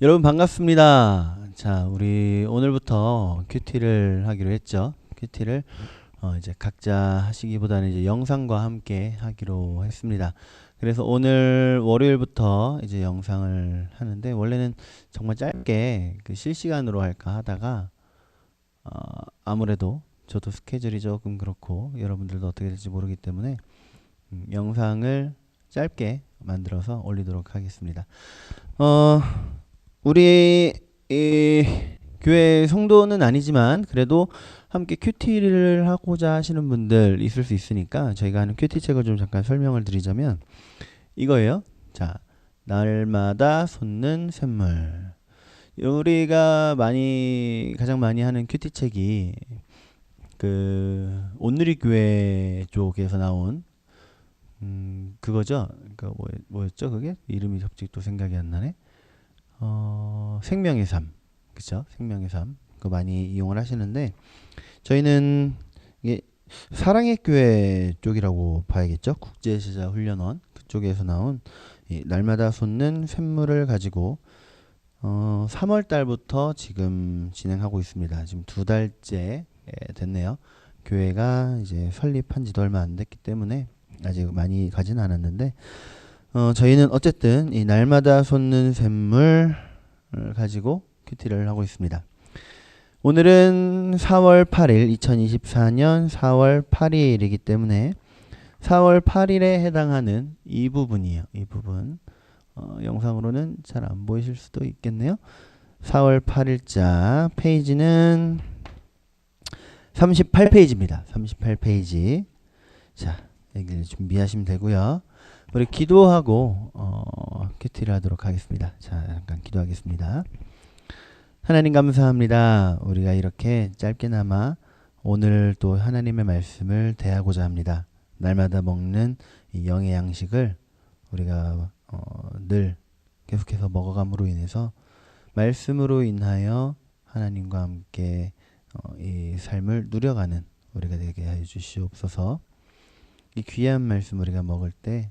여러분 반갑습니다. 자, 우리 오늘부터 큐티를 하기로 했죠. 큐티를 이제 각자 하시기보다는 이제 영상과 함께 하기로 했습니다. 그래서 오늘 월요일부터 이제 영상을 하는데 원래는 정말 짧게 그 실시간으로 할까 하다가 아무래도 저도 스케줄이 조금 그렇고 여러분들도 어떻게 될지 모르기 때문에 영상을 짧게 만들어서 올리도록 하겠습니다. 우리 이 교회 성도는 아니지만 그래도 함께 큐티를 하고자 하시는 분들 있을 수 있으니까 저희가 하는 큐티 책을 좀 잠깐 설명을 드리자면 이거예요. 자, 날마다 솟는 샘물. 우리가 가장 많이 하는 큐티 책이 그 온누리 교회 쪽에서 나온 그거죠. 그 뭐였죠? 그게 이름이 갑자기 또 생각이 안 나네. 생명의 삶, 그쵸? 생명의 삶, 그거 많이 이용을 하시는데 저희는 이게 사랑의 교회 쪽이라고 봐야겠죠? 국제시자 훈련원 그쪽에서 나온 이 날마다 솟는 샘물을 가지고 3월 달부터 지금 진행하고 있습니다. 지금 2달째 됐네요. 교회가 이제 설립한 지도 얼마 안 됐기 때문에 아직 많이 가진 않았는데 저희는 어쨌든 이 날마다 솟는 샘물을 가지고 큐티를 하고 있습니다. 오늘은 4월 8일, 2024년 4월 8일이기 때문에 4월 8일에 해당하는 이 부분이에요. 이 부분. 영상으로는 잘 안 보이실 수도 있겠네요. 4월 8일자 페이지는 38페이지입니다. 38페이지. 자, 여기를 준비하시면 되고요. 우리 기도하고 큐티를 하도록 하겠습니다. 자, 잠깐 기도하겠습니다. 하나님 감사합니다. 우리가 이렇게 짧게나마 오늘 또 하나님의 말씀을 대하고자 합니다. 날마다 먹는 이 영의 양식을 우리가 늘 계속해서 먹어감으로 인해서 말씀으로 인하여 하나님과 함께 이 삶을 누려가는 우리가 되게 하여 주시옵소서. 이 귀한 말씀 우리가 먹을 때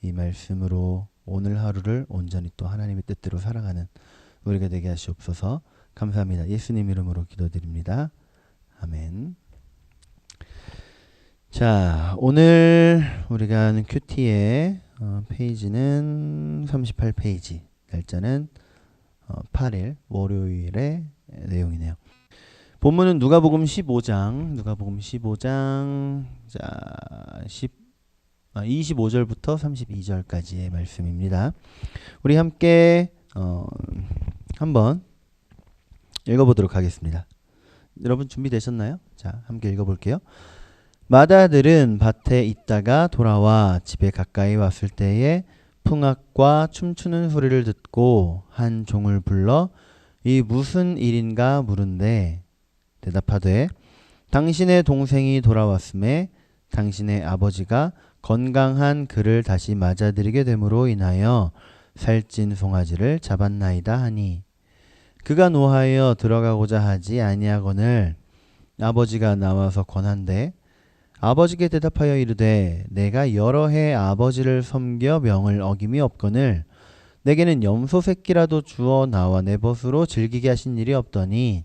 이 말씀으로 오늘 하루를 온전히 또 하나님의 뜻대로 살아가는 우리가 되게 하시옵소서. 감사합니다. 예수님 이름으로 기도드립니다. 아멘. 자, 오늘 우리가 하는 큐티의 페이지는 38페이지. 날짜는 8일 월요일의 내용이네요. 본문은 누가복음 15장, 자, 25절부터 32절까지의 말씀입니다. 우리 함께 한번 읽어보도록 하겠습니다. 여러분 준비되셨나요? 자, 함께 읽어볼게요. 마다들은 밭에 있다가 돌아와 집에 가까이 왔을 때에 풍악과 춤추는 소리를 듣고 한 종을 불러 이 무슨 일인가 물은데 대답하되 당신의 동생이 돌아왔음에 당신의 아버지가 건강한 그를 다시 맞아들이게 됨으로 인하여 살찐 송아지를 잡았나이다 하니 그가 노하여 들어가고자 하지 아니하거늘 아버지가 나와서 권한대 아버지께 대답하여 이르되 내가 여러 해 아버지를 섬겨 명을 어김이 없거늘 내게는 염소 새끼라도 주어 나와 내 벗으로 즐기게 하신 일이 없더니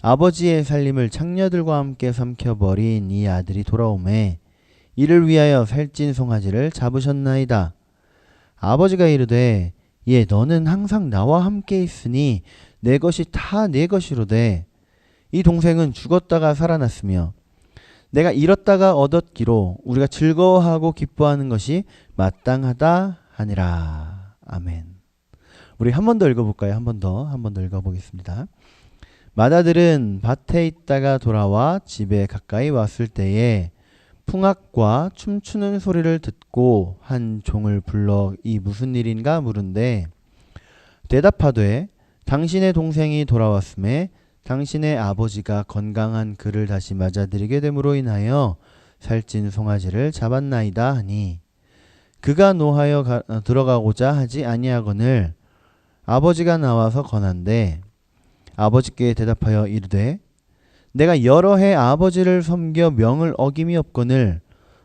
아버지의 살림을 창녀들과 함께 삼켜버린 이 아들이 돌아오매 이를 위하여 살찐 송아지를 잡으셨나이다. 아버지가 이르되 예 너는 항상 나와 함께 있으니 내 것이 다 내 것이로되 이 동생은 죽었다가 살아났으며 내가 잃었다가 얻었기로 우리가 즐거워하고 기뻐하는 것이 마땅하다 하니라. 아멘. 우리 한 번 더 읽어볼까요? 한 번 더 읽어보겠습니다. 마다들은 밭에 있다가 돌아와 집에 가까이 왔을 때에 풍악과 춤추는 소리를 듣고 한 종을 불러 이 무슨 일인가 물은데 대답하되 당신의 동생이 돌아왔음에 당신의 아버지가 건강한 그를 다시 맞아들이게 됨으로 인하여 살찐 송아지를 잡았나이다 하니 그가 노하여 들어가고자 하지 아니하거늘 아버지가 나와서 권한대 아버지께 대답하여 이르되 내가 여러 해 아버지를 섬겨 명을 어김이 없거늘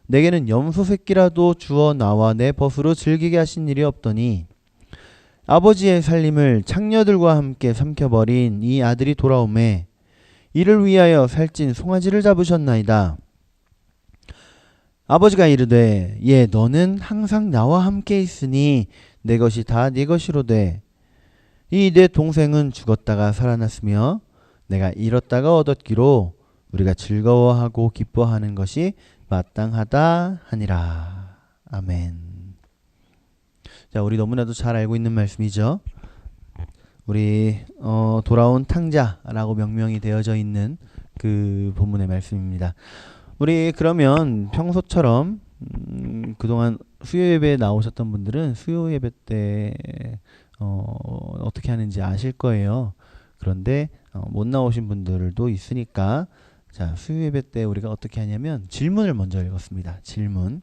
내게는 염소 새끼라도 주어 나와 내 벗으로 즐기게 하신 일이 없더니 아버지의 살림을 창녀들과 함께 삼켜버린 이 아들이 돌아오매 이를 위하여 살찐 송아지를 잡으셨나이다. 아버지가 이르되 예 너는 항상 나와 함께 있으니 내 것이 다 네 것이로되 이 내 동생은 죽었다가 살아났으며 내가 잃었다가 얻었기로 우리가 즐거워하고 기뻐하는 것이 마땅하다 하니라. 아멘. 자, 우리 너무나도 잘 알고 있는 말씀이죠. 우리 돌아온 탕자라고 명명이 되어져 있는 그 본문의 말씀입니다. 우리 그러면 평소처럼 그동안 수요 예배에 나오셨던 분들은 수요 예배 때 어떻게 하는지 아실 거예요. 그런데 못 나오신 분들도 있으니까 자, 수요 예배 때 우리가 어떻게 하냐면 질문을 먼저 읽었습니다. 질문.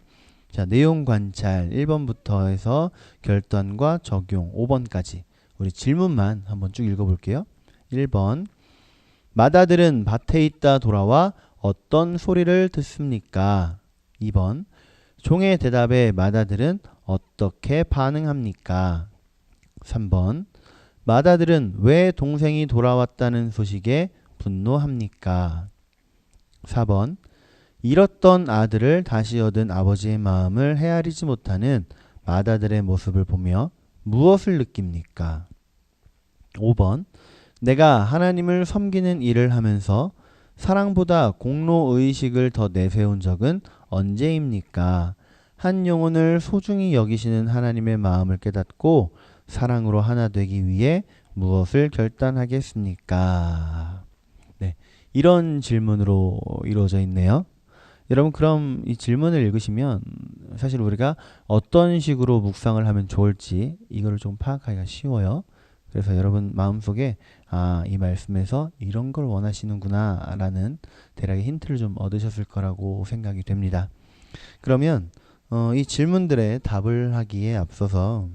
자, 내용 관찰 1번부터 해서 결단과 적용 5번까지 우리 질문만 한번 쭉 읽어볼게요. 1번. 맏아들은 밭에 있다 돌아와 어떤 소리를 듣습니까? 2번. 종의 대답에 맏아들은 어떻게 반응합니까? 3번. 맏아들은 왜 동생이 돌아왔다는 소식에 분노합니까? 4번. 잃었던 아들을 다시 얻은 아버지의 마음을 헤아리지 못하는 맏아들의 모습을 보며 무엇을 느낍니까? 5번. 내가 하나님을 섬기는 일을 하면서 사랑보다 공로의식을 더 내세운 적은 언제입니까? 한 영혼을 소중히 여기시는 하나님의 마음을 깨닫고 사랑으로 하나 되기 위해 무엇을 결단하겠습니까? 네, 이런 질문으로 이루어져 있네요. 여러분 그럼 이 질문을 읽으시면 사실 우리가 어떤 식으로 묵상을 하면 좋을지 이거를 좀 파악하기가 쉬워요. 그래서 여러분 마음속에 이 말씀에서 이런 걸 원하시는구나 라는 대략의 힌트를 좀 얻으셨을 거라고 생각이 됩니다. 그러면 이 질문들의 답을 하기에 앞서서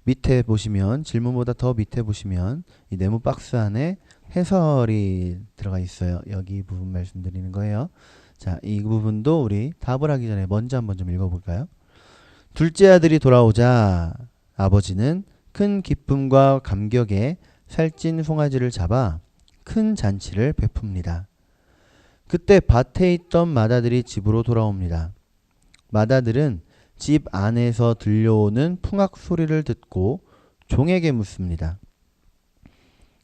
밑에 보시면 질문보다 더 밑에 보시면 이 네모 박스 안에 해설이 들어가 있어요. 여기 부분 말씀드리는 거예요. 자, 이 부분도 우리 답을 하기 전에 먼저 한번 좀 읽어볼까요? 둘째 아들이 돌아오자 아버지는 큰 기쁨과 감격에 살찐 송아지를 잡아 큰 잔치를 베풉니다. 그때 밭에 있던 맏아들이 집으로 돌아옵니다. 맏아들은 집 안에서 들려오는 풍악 소리를 듣고 종에게 묻습니다.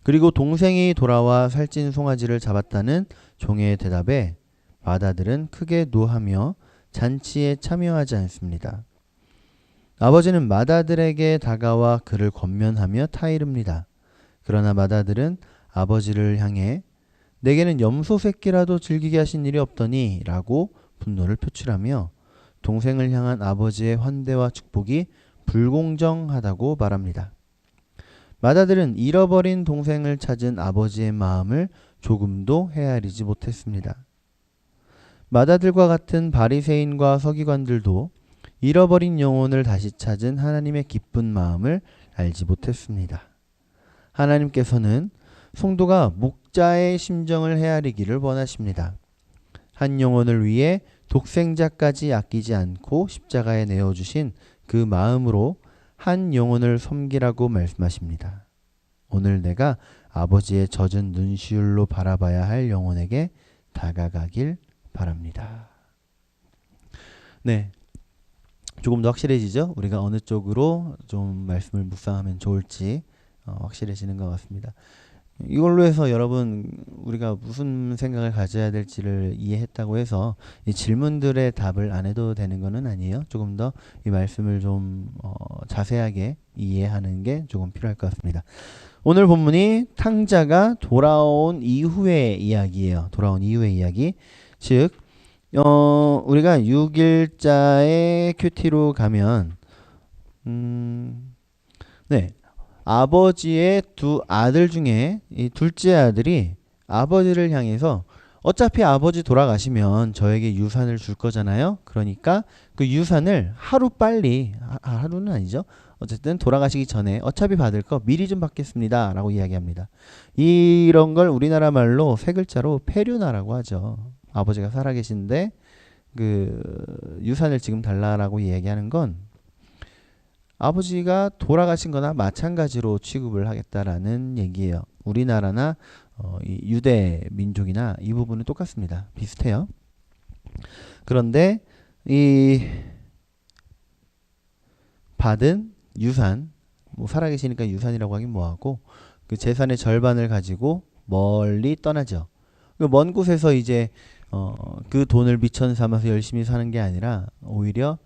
그리고 동생이 돌아와 살찐 송아지를 잡았다는 종의 대답에 맏아들은 크게 노하며 잔치에 참여하지 않습니다. 아버지는 맏아들에게 다가와 그를 권면하며 타이릅니다. 그러나 맏아들은 아버지를 향해 내게는 염소 새끼라도 즐기게 하신 일이 없더니 라고 분노를 표출하며 동생을 향한 아버지의 환대와 축복이 불공정하다고 말합니다. 맏아들은 잃어버린 동생을 찾은 아버지의 마음을 조금도 헤아리지 못했습니다. 맏아들과 같은 바리새인과 서기관들도 잃어버린 영혼을 다시 찾은 하나님의 기쁜 마음을 알지 못했습니다. 하나님께서는 성도가 목자의 심정을 헤아리기를 원하십니다. 한 영혼을 위해 독생자까지 아끼지 않고 십자가에 내어주신 그 마음으로 한 영혼을 섬기라고 말씀하십니다. 오늘 내가 아버지의 젖은 눈시울로 바라봐야 할 영혼에게 다가가길 바랍니다. 네, 조금 더 확실해지죠? 우리가 어느 쪽으로 좀 말씀을 묵상하면 좋을지 확실해지는 것 같습니다. 이걸로 해서 여러분 우리가 무슨 생각을 가져야 될지를 이해했다고 해서 이 질문들의 답을 안 해도 되는 것은 아니에요. 조금 더 이 말씀을 좀 자세하게 이해하는 게 조금 필요할 것 같습니다. 오늘 본문이 탕자가 돌아온 이후의 이야기예요. 돌아온 이후의 이야기. 즉 우리가 6일자의 큐티로 가면 네. 아버지의 두 아들 중에 이 둘째 아들이 아버지를 향해서 어차피 아버지 돌아가시면 저에게 유산을 줄 거잖아요. 그러니까 그 유산을 하루 빨리, 하루는 아니죠. 어쨌든 돌아가시기 전에 어차피 받을 거 미리 좀 받겠습니다. 라고 이야기합니다. 이런 걸 우리나라 말로 세 글자로 폐류나라고 하죠. 아버지가 살아계신데 그 유산을 지금 달라라고 이야기하는 건 아버지가 돌아가신 거나 마찬가지로 취급을 하겠다라는 얘기예요. 우리나라나 이 유대 민족이나 이 부분은 똑같습니다. 비슷해요. 그런데 이 받은 유산, 뭐 살아계시니까 유산이라고 하긴 뭐하고 그 재산의 절반을 가지고 멀리 떠나죠. 먼 곳에서 이제 그 돈을 미천 삼아서 열심히 사는 게 아니라 오히려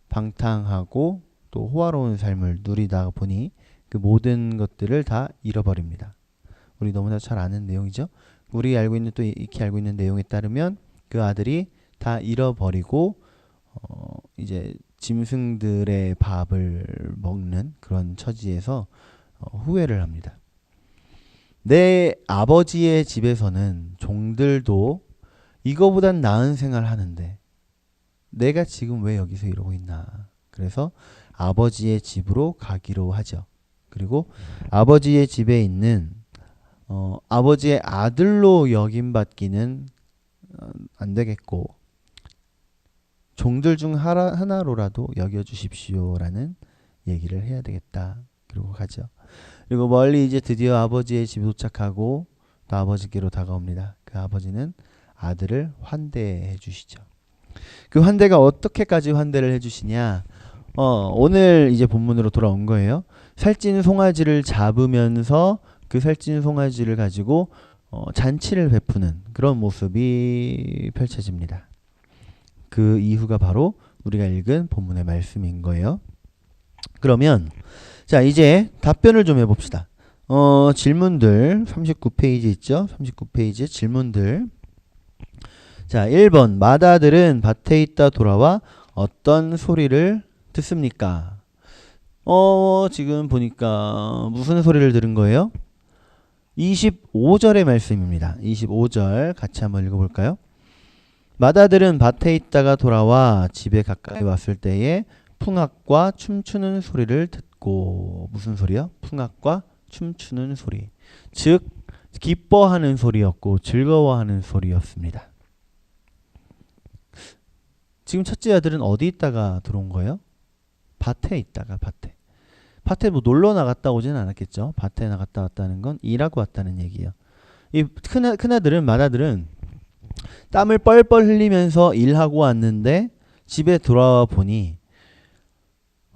방탕하고 또 호화로운 삶을 누리다 보니 그 모든 것들을 다 잃어버립니다. 우리 너무나 잘 아는 내용이죠. 우리 알고 있는 또 익히 알고 있는 내용에 따르면 그 아들이 다 잃어버리고 이제 짐승들의 밥을 먹는 그런 처지에서 후회를 합니다. 내 아버지의 집에서는 종들도 이거보단 나은 생활 하는데 내가 지금 왜 여기서 이러고 있나. 그래서 아버지의 집으로 가기로 하죠. 그리고 아버지의 집에 있는 아버지의 아들로 여김받기는 안 되겠고 종들 중 하나로라도 여겨주십시오라는 얘기를 해야 되겠다. 그리고 가죠. 그리고 멀리 이제 드디어 아버지의 집에 도착하고 또 아버지께로 다가옵니다. 그 아버지는 아들을 환대해 주시죠. 그 환대가 어떻게까지 환대를 해 주시냐. 오늘 이제 본문으로 돌아온 거예요. 살찐 송아지를 잡으면서 그 살찐 송아지를 가지고 잔치를 베푸는 그런 모습이 펼쳐집니다. 그 이후가 바로 우리가 읽은 본문의 말씀인 거예요. 그러면 자 이제 답변을 좀 해봅시다. 질문들 39페이지 있죠? 39페이지 질문들. 자 1번 맏아들은 밭에 있다 돌아와 어떤 소리를 듣습니까? 지금 보니까 무슨 소리를 들은 거예요? 25절의 말씀입니다. 25절 같이 한번 읽어볼까요? 맏아들은 밭에 있다가 돌아와 집에 가까이 왔을 때에 풍악과 춤추는 소리를 듣고 무슨 소리요? 풍악과 춤추는 소리. 즉 기뻐하는 소리였고 즐거워하는 소리였습니다. 지금 첫째 아들은 어디 있다가 들어온 거예요? 밭에 있다가 밭에 뭐 놀러 나갔다 오지는 않았겠죠. 밭에 나갔다 왔다는 건 일하고 왔다는 얘기예요. 이 큰아들은 맏아들은 땀을 뻘뻘 흘리면서 일하고 왔는데 집에 돌아와 보니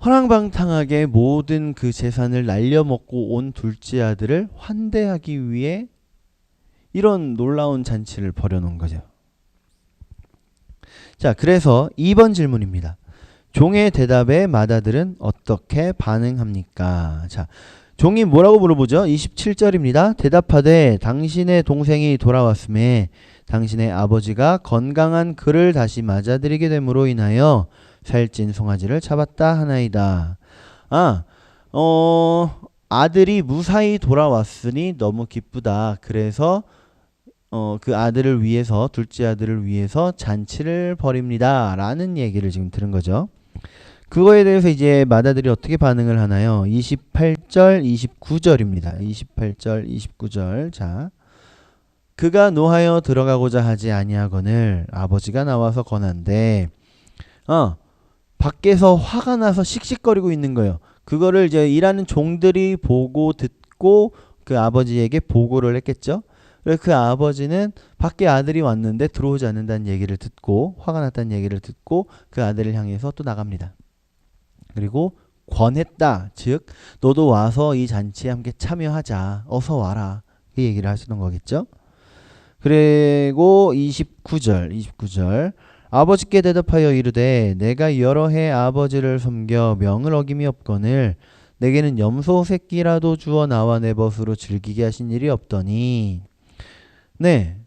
허랑방탕하게 모든 그 재산을 날려먹고 온 둘째 아들을 환대하기 위해 이런 놀라운 잔치를 벌여놓은 거죠. 자, 그래서 2번 질문입니다. 종의 대답에 맏아들은 어떻게 반응합니까? 자, 종이 뭐라고 물어보죠? 27절입니다. 대답하되 당신의 동생이 돌아왔음에 당신의 아버지가 건강한 그를 다시 맞아들이게 됨으로 인하여 살찐 송아지를 잡았다 하나이다. 아들이 무사히 돌아왔으니 너무 기쁘다. 그래서 그 아들을 위해서 둘째 아들을 위해서 잔치를 벌입니다. 라는 얘기를 지금 들은 거죠. 그거에 대해서 이제 맏아들이 어떻게 반응을 하나요? 28절, 29절입니다. 28절, 29절. 자, 그가 노하여 들어가고자 하지 아니하거늘 아버지가 나와서 권한대. 밖에서 화가 나서 씩씩거리고 있는 거예요. 그거를 이제 일하는 종들이 보고 듣고 그 아버지에게 보고를 했겠죠. 그래서 그 아버지는 밖에 아들이 왔는데 들어오지 않는다는 얘기를 듣고 화가 났다는 얘기를 듣고 그 아들을 향해서 또 나갑니다. 그리고 권했다. 즉 너도 와서 이 잔치에 함께 참여하자. 어서 와라. 이 얘기를 하시는 거겠죠. 그리고 29절 아버지께 대답하여 이르되 내가 여러 해 아버지를 섬겨 명을 어김이 없거늘 내게는 염소 새끼라도 주어 나와 내 벗으로 즐기게 하신 일이 없더니. 네,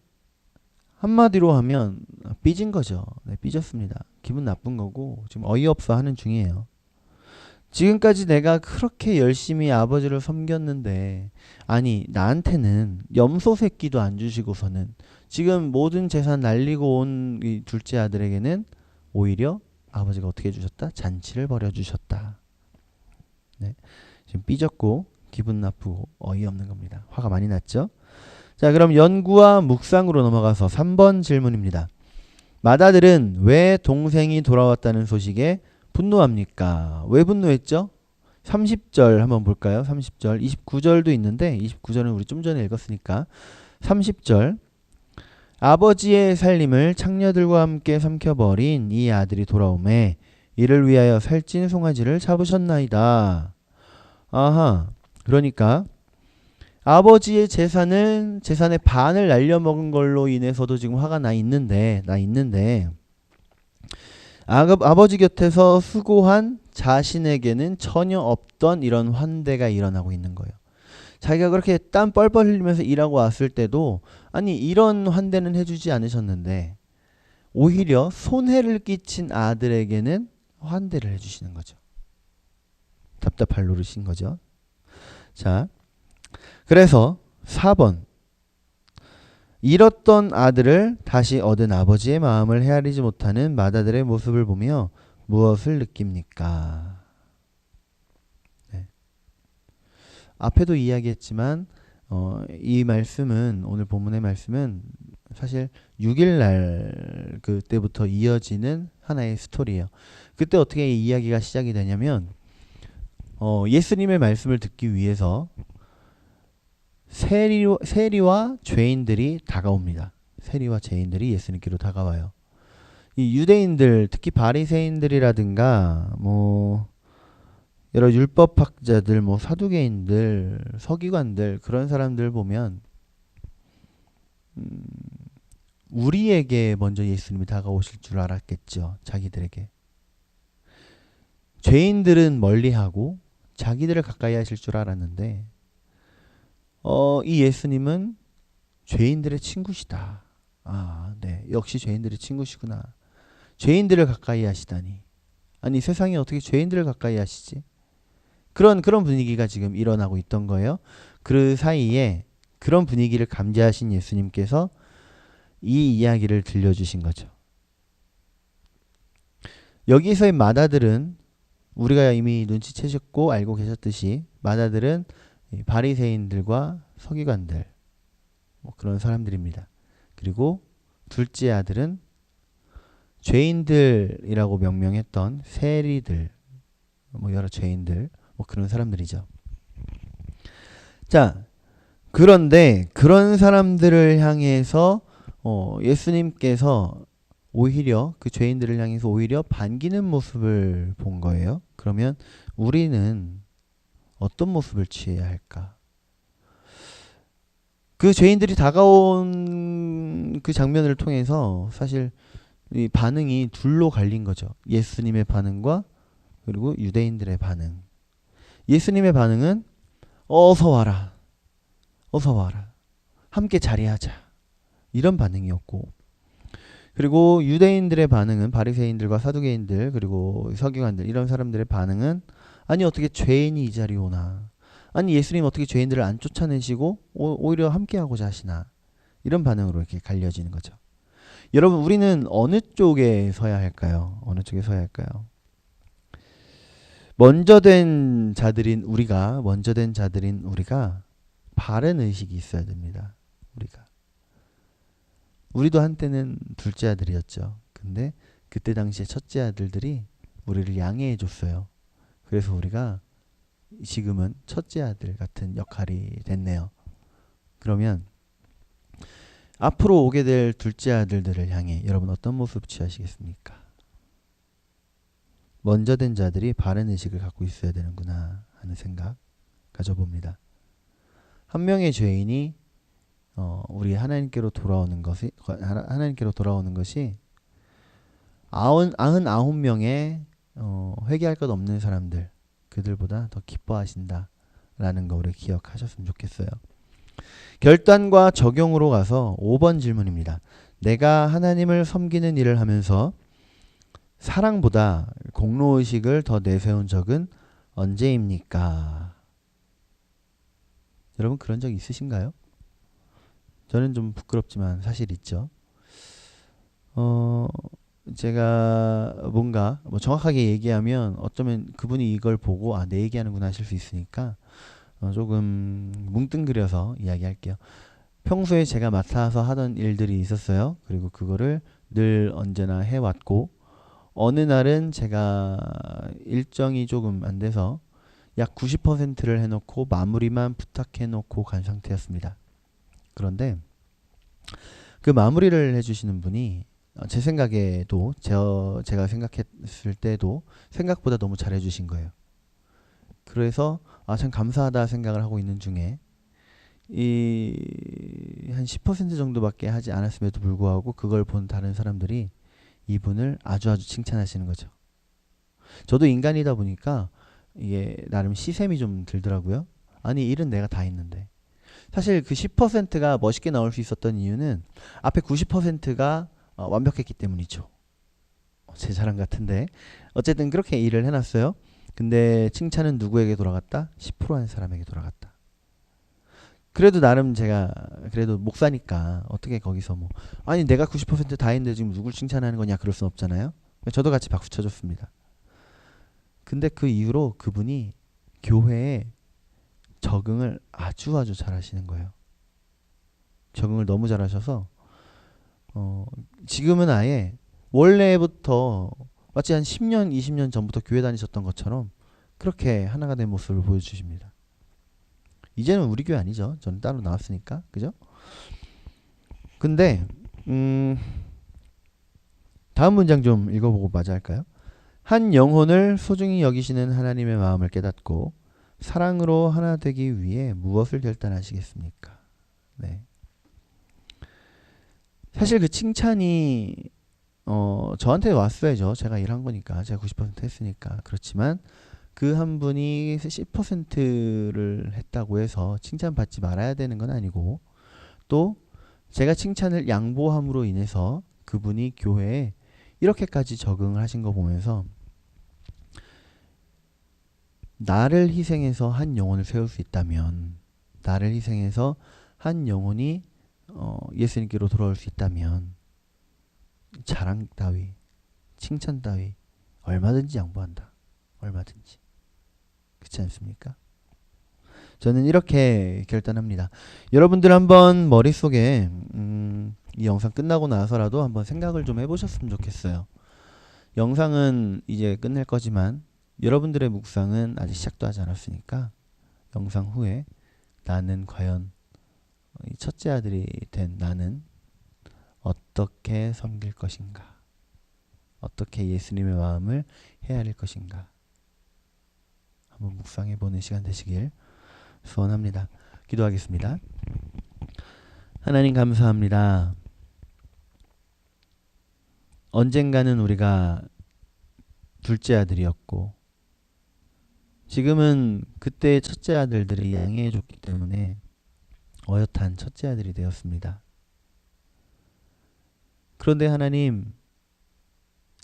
한마디로 하면 삐진 거죠. 네, 삐졌습니다. 기분 나쁜 거고 지금 어이없어 하는 중이에요. 지금까지 내가 그렇게 열심히 아버지를 섬겼는데 아니 나한테는 염소 새끼도 안 주시고서는 지금 모든 재산 날리고 온 이 둘째 아들에게는 오히려 아버지가 어떻게 해주셨다? 잔치를 벌여주셨다. 네, 지금 삐졌고 기분 나쁘고 어이없는 겁니다. 화가 많이 났죠? 자, 그럼 연구와 묵상으로 넘어가서 3번 질문입니다. 맏아들은 왜 동생이 돌아왔다는 소식에 분노합니까? 왜 분노했죠? 30절 한번 볼까요? 30절. 29절도 있는데 29절은 우리 좀 전에 읽었으니까 30절. 아버지의 살림을 창녀들과 함께 삼켜버린 이 아들이 돌아오매 이를 위하여 살찐 송아지를 잡으셨나이다. 아하. 그러니까 아버지의 재산의 반을 날려먹은 걸로 인해서도 지금 화가 나 있는데 아버지 곁에서 수고한 자신에게는 전혀 없던 이런 환대가 일어나고 있는 거예요. 자기가 그렇게 땀 뻘뻘 흘리면서 일하고 왔을 때도 아니 이런 환대는 해주지 않으셨는데 오히려 손해를 끼친 아들에게는 환대를 해주시는 거죠. 답답할 노릇인 거죠. 자, 그래서 4번. 잃었던 아들을 다시 얻은 아버지의 마음을 헤아리지 못하는 맏아들의 모습을 보며 무엇을 느낍니까? 네. 앞에도 이야기했지만 이 말씀은 오늘 본문의 말씀은 사실 6일날 그때부터 이어지는 하나의 스토리예요. 그때 어떻게 이 이야기가 시작이 되냐면 예수님의 말씀을 듣기 위해서 세리와 죄인들이 다가옵니다. 세리와 죄인들이 예수님께로 다가와요. 이 유대인들, 특히 바리새인들이라든가 여러 율법학자들, 사두개인들, 서기관들 그런 사람들 보면 우리에게 먼저 예수님이 다가오실 줄 알았겠죠. 자기들에게. 죄인들은 멀리하고 자기들을 가까이 하실 줄 알았는데 이 예수님은 죄인들의 친구시다. 아, 네. 역시 죄인들의 친구시구나. 죄인들을 가까이 하시다니. 아니, 세상에 어떻게 죄인들을 가까이 하시지? 그런 분위기가 지금 일어나고 있던 거예요. 그 사이에 그런 분위기를 감지하신 예수님께서 이 이야기를 들려주신 거죠. 여기서의 맏아들은 우리가 이미 눈치채셨고 알고 계셨듯이 맏아들은 바리새인들과 서기관들 그런 사람들입니다. 그리고 둘째 아들은 죄인들이라고 명명했던 세리들 여러 죄인들 그런 사람들이죠. 자, 그런데 그런 사람들을 향해서 예수님께서 오히려 그 죄인들을 향해서 오히려 반기는 모습을 본 거예요. 그러면 우리는 어떤 모습을 취해야 할까? 그 죄인들이 다가온 그 장면을 통해서 사실 이 반응이 둘로 갈린 거죠. 예수님의 반응과 그리고 유대인들의 반응. 예수님의 반응은 어서 와라. 어서 와라. 함께 자리하자. 이런 반응이었고 그리고 유대인들의 반응은 바리새인들과 사두개인들 그리고 서기관들 이런 사람들의 반응은 아니 어떻게 죄인이 이 자리에 오나. 아니 예수님 어떻게 죄인들을 안 쫓아내시고 오히려 함께하고자 하시나. 이런 반응으로 이렇게 갈려지는 거죠. 여러분 우리는 어느 쪽에 서야 할까요? 어느 쪽에 서야 할까요? 먼저 된 자들인 우리가 바른 의식이 있어야 됩니다. 우리도 한때는 둘째 아들이었죠. 근데 그때 당시에 첫째 아들들이 우리를 양해해 줬어요. 그래서 우리가 지금은 첫째 아들 같은 역할이 됐네요. 그러면 앞으로 오게 될 둘째 아들들을 향해 여러분 어떤 모습 취하시겠습니까? 먼저 된 자들이 바른 의식을 갖고 있어야 되는구나 하는 생각 가져봅니다. 한 명의 죄인이 우리 하나님께로 돌아오는 것이 99명의 회개할 것 없는 사람들 그들보다 더 기뻐하신다라는 거 우리 기억하셨으면 좋겠어요. 결단과 적용으로 가서 5번 질문입니다. 내가 하나님을 섬기는 일을 하면서 사랑보다 공로의식을 더 내세운 적은 언제입니까? 여러분 그런 적 있으신가요? 저는 좀 부끄럽지만 사실 있죠. 제가 뭔가 정확하게 얘기하면 어쩌면 그분이 이걸 보고 내 얘기하는구나 하실 수 있으니까 조금 뭉뚱그려서 이야기할게요. 평소에 제가 맡아서 하던 일들이 있었어요. 그리고 그거를 늘 언제나 해왔고 어느 날은 제가 일정이 조금 안 돼서 약 90%를 해놓고 마무리만 부탁해놓고 간 상태였습니다. 그런데 그 마무리를 해주시는 분이 제 생각에도 제가 생각했을 때도 생각보다 너무 잘해주신 거예요. 그래서 참 감사하다 생각을 하고 있는 중에 이 한 10% 정도밖에 하지 않았음에도 불구하고 그걸 본 다른 사람들이 이분을 아주 칭찬하시는 거죠. 저도 인간이다 보니까 이게 나름 시샘이 좀 들더라고요. 아니 일은 내가 다 했는데. 사실 그 10%가 멋있게 나올 수 있었던 이유는 앞에 90%가 완벽했기 때문이죠. 제 자랑 같은데 어쨌든 그렇게 일을 해놨어요. 근데 칭찬은 누구에게 돌아갔다? 10%한 사람에게 돌아갔다. 그래도 나름 제가 그래도 목사니까 어떻게 거기서 뭐 아니 내가 90%다 했는데 지금 누굴 칭찬하는 거냐 그럴 순 없잖아요. 저도 같이 박수 쳐줬습니다. 근데 그 이후로 그분이 교회에 적응을 아주 잘하시는 거예요. 적응을 너무 잘하셔서 지금은 아예 원래부터 마치 한 10년, 20년 전부터 교회 다니셨던 것처럼 그렇게 하나가 된 모습을 보여주십니다. 이제는 우리 교회 아니죠. 저는 따로 나왔으니까. 그죠? 근데 다음 문장 좀 읽어보고 마저 할까요? 한 영혼을 소중히 여기시는 하나님의 마음을 깨닫고 사랑으로 하나 되기 위해 무엇을 결단하시겠습니까? 네. 사실 그 칭찬이 저한테 왔어야죠. 제가 일한 거니까. 제가 90% 했으니까. 그렇지만 그 한 분이 10%를 했다고 해서 칭찬받지 말아야 되는 건 아니고 또 제가 칭찬을 양보함으로 인해서 그분이 교회에 이렇게까지 적응을 하신 거 보면서 나를 희생해서 한 영혼을 세울 수 있다면 나를 희생해서 한 영혼이 예수님께로 돌아올 수 있다면 자랑 따위 칭찬 따위 얼마든지 양보한다. 얼마든지. 그렇지 않습니까? 저는 이렇게 결단합니다. 여러분들 한번 머릿속에 이 영상 끝나고 나서라도 한번 생각을 좀 해보셨으면 좋겠어요. 영상은 이제 끝낼 거지만 여러분들의 묵상은 아직 시작도 하지 않았으니까 영상 후에 나는 과연 이 첫째 아들이 된 나는 어떻게 섬길 것인가? 어떻게 예수님의 마음을 헤아릴 것인가? 한번 묵상해 보는 시간 되시길 소원합니다. 기도하겠습니다. 하나님 감사합니다. 언젠가는 우리가 둘째 아들이었고 지금은 그때의 첫째 아들들이 양해해 줬기 때문에 어엿한 첫째 아들이 되었습니다. 그런데 하나님,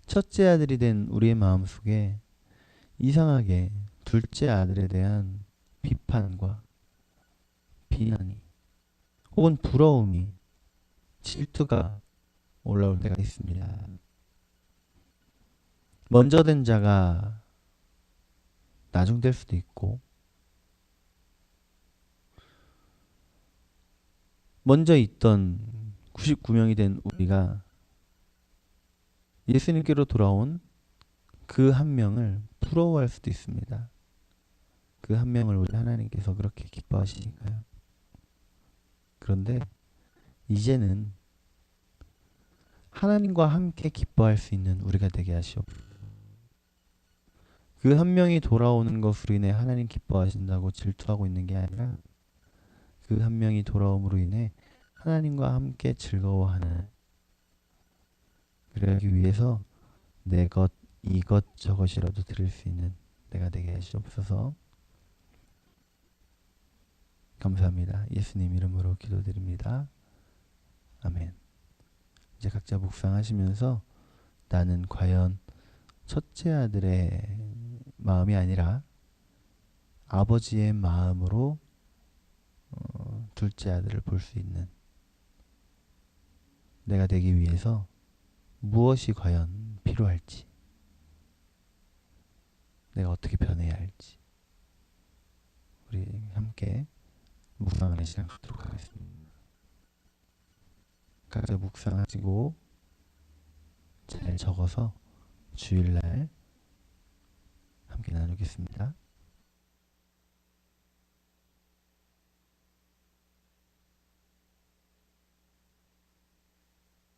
첫째 아들이 된 우리의 마음속에 이상하게 둘째 아들에 대한 비판과 비난이 혹은 부러움이 질투가 올라올 때가 있습니다. 먼저 된 자가 나중될 수도 있고 먼저 있던 99명이 된 우리가 예수님께로 돌아온 그 한 명을 부러워할 수도 있습니다. 그 한 명을 우리 하나님께서 그렇게 기뻐하시니까요. 그런데 이제는 하나님과 함께 기뻐할 수 있는 우리가 되게 하시옵소서. 그 한 명이 돌아오는 것으로 인해 하나님 기뻐하신다고 질투하고 있는 게 아니라 그 한 명이 돌아옴으로 인해 하나님과 함께 즐거워하는 그러기 위해서 내 것 이것저것이라도 드릴 수 있는 내가 되게 하시옵소서. 감사합니다. 예수님 이름으로 기도드립니다. 아멘. 이제 각자 묵상하시면서 나는 과연 첫째 아들의 마음이 아니라 아버지의 마음으로 둘째 아들을 볼 수 있는 내가 되기 위해서 무엇이 과연 필요할지 내가 어떻게 변해야 할지 우리 함께 묵상하는 시간 갖도록 하겠습니다. 각자 묵상하시고 잘 적어서 주일날 함께 나누겠습니다.